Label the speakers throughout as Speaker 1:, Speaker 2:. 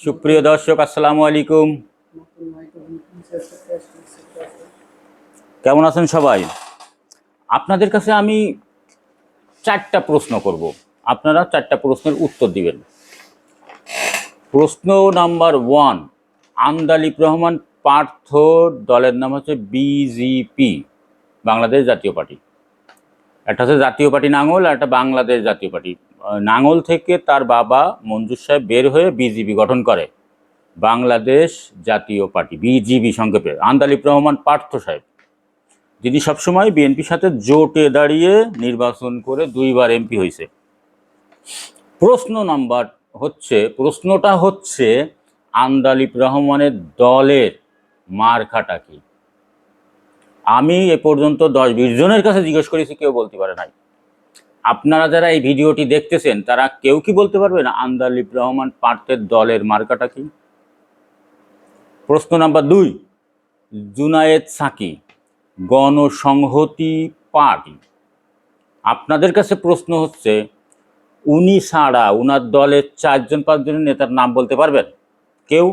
Speaker 1: সুপ্রিয় দর্শক, আসসালামু আলাইকুম। কেমন আছেন সবাই? আপনাদের কাছে আমি 4টা প্রশ্ন করব, আপনারা 4টা প্রশ্নের উত্তর দিবেন। প্রশ্ন নাম্বার 1, আন্দালিব রহমান পার্থ দলের নাম হচ্ছে বিজেপি, বাংলাদেশ জাতীয় পার্টি। একটা হচ্ছে জাতীয় পার্টি নাঙ্গল আর একটা বাংলাদেশ জাতীয় পার্টি। নাঙ্গল থেকে তার বাবা মঞ্জুর সাহেব বের হয়ে বিজেপি গঠন করে, বাংলাদেশ জাতীয় পার্টি, বিজিবি সংক্ষেপে। আন্দালিব রহমান পার্থ সাহেব, যিনি সবসময় বিএনপির সাথে জোটে দাঁড়িয়ে নির্বাচন করে 2বার এমপি হয়েছে। প্রশ্নটা হচ্ছে আন্দালিব রহমানের দলের মার্কাটা কি? আমি এ পর্যন্ত 10-20 জনের কাছে জিজ্ঞেস করেছি, কেউ বলতে পারে নাই। আপনারা যারা এই ভিডিওটি দেখতেছেন তারা কেউ কি বলতে পারবেন আন্দালিব রহমান পার্থের দলের মার্কাটা কি? প্রশ্ন নাম্বার 2, জুনায়েদ সাকি, গণসংহতি পার্টি। আপনাদের কাছে প্রশ্ন হচ্ছে, উনি ছাড়া উনার দলের 4-5 নেতার নাম বলতে পারবেন কেউ?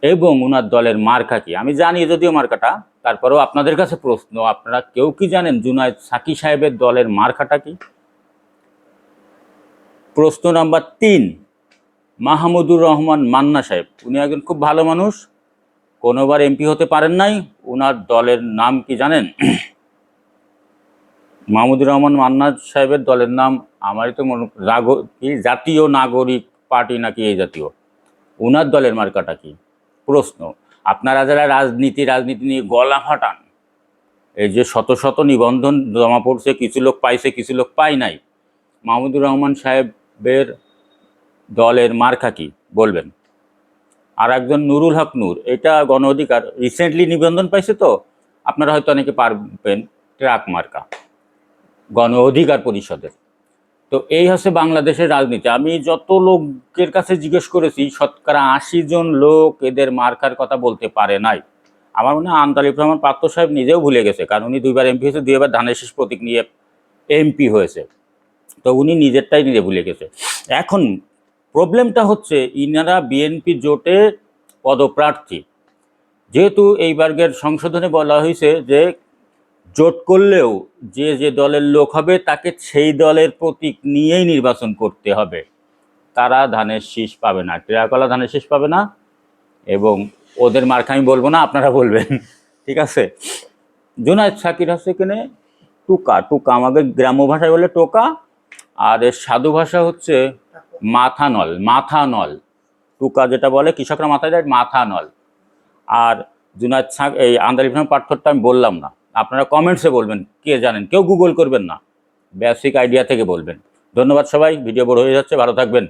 Speaker 1: এবং উনার দলের মার্কা কি? আমি জানি যদিও মার্কাটা, তারপরেও আপনাদের কাছে প্রশ্ন, আপনারা কেউ কি জানেন জুনায়েদ সাকি সাহেবের দলের মার্কাটা কি? প্রশ্ন নাম্বার 3, মাহমুদুর রহমান মান্না সাহেব, উনি একজন খুব ভালো মানুষ, কোনোবার এমপি হতে পারেন নাই, উনার দলের নাম কি জানেন? মাহমুদুর রহমান মান্না সাহেবের দলের নাম আমারই তো জাতীয় নাগরিক পার্টি নাকি এই জাতীয়। উনার দলের মার্কাটা কি? প্রশ্ন। আপনারা যারা রাজনীতি নিয়ে গলা ফাটান, এই যে শত শত নিবন্ধন জমা পড়ছে, কিছু লোক পাইছে কিছু লোক পাই নাই, মাহমুদুর রহমান সাহেবের দলের মার্কা কি বলবেন? আর একজন নুরুল হক নূর, এটা গণ অধিকার, রিসেন্টলি নিবন্ধন পাইছে, তো আপনারা হয়তো অনেকে পারবেন, ট্রাক মার্কা, গণ অধিকার পরিষদের। তো এই হচ্ছে বাংলাদেশের রাজনীতি। আমি যত লোকের কাছে জিজ্ঞেস করেছি, শতকরা 80 জন লোক এদের মার্কার কথা বলতে পারে নাই। আমার মনে হয় আন্দালিব রহমান পার্থ সাহেব নিজেও ভুলে গেছে, কারণ উনি 2বার এমপি হয়েছে, 2বার ধানের শীষ প্রতীক নিয়ে এমপি হয়েছে, তো উনি নিজেরটাই নিজে ভুলে গেছে। এখন প্রবলেমটা হচ্ছে, ইনারা বিএনপি জোটে পদপ্রার্থী, যেহেতু এইবারের সংশোধনে বলা হয়েছে যে জোট করলেও যে যে দলের লোক হবে তাকে সেই দলের প্রতীক নিয়েই নির্বাচন করতে হবে, তারা ধানের শীষ পাবে না, টেরাকলা ধানের শীষ পাবে না। এবং ওদের মার্কা আমি বলবো না, আপনারা বলবেন, ঠিক আছে? জুনায়েদ সাকির হচ্ছে এখানে টুকা, আমাদের গ্রাম্য ভাষায় বলে টোকা, আর এর সাধু ভাষা হচ্ছে মাথানল। টুকা যেটা বলে কৃষকরা মাথায় দেয়, মাথানল। আর এই আন্দালিব রহমান পার্থরটা আমি বললাম না, আপনারা কমেন্টসে বলবেন কে জানেন, কেউ গুগল করবেন না, বেসিক আইডিয়া থেকে বলবেন। ধন্যবাদ সবাই, ভিডিও বড় হয়ে যাচ্ছে, ভালো থাকবেন।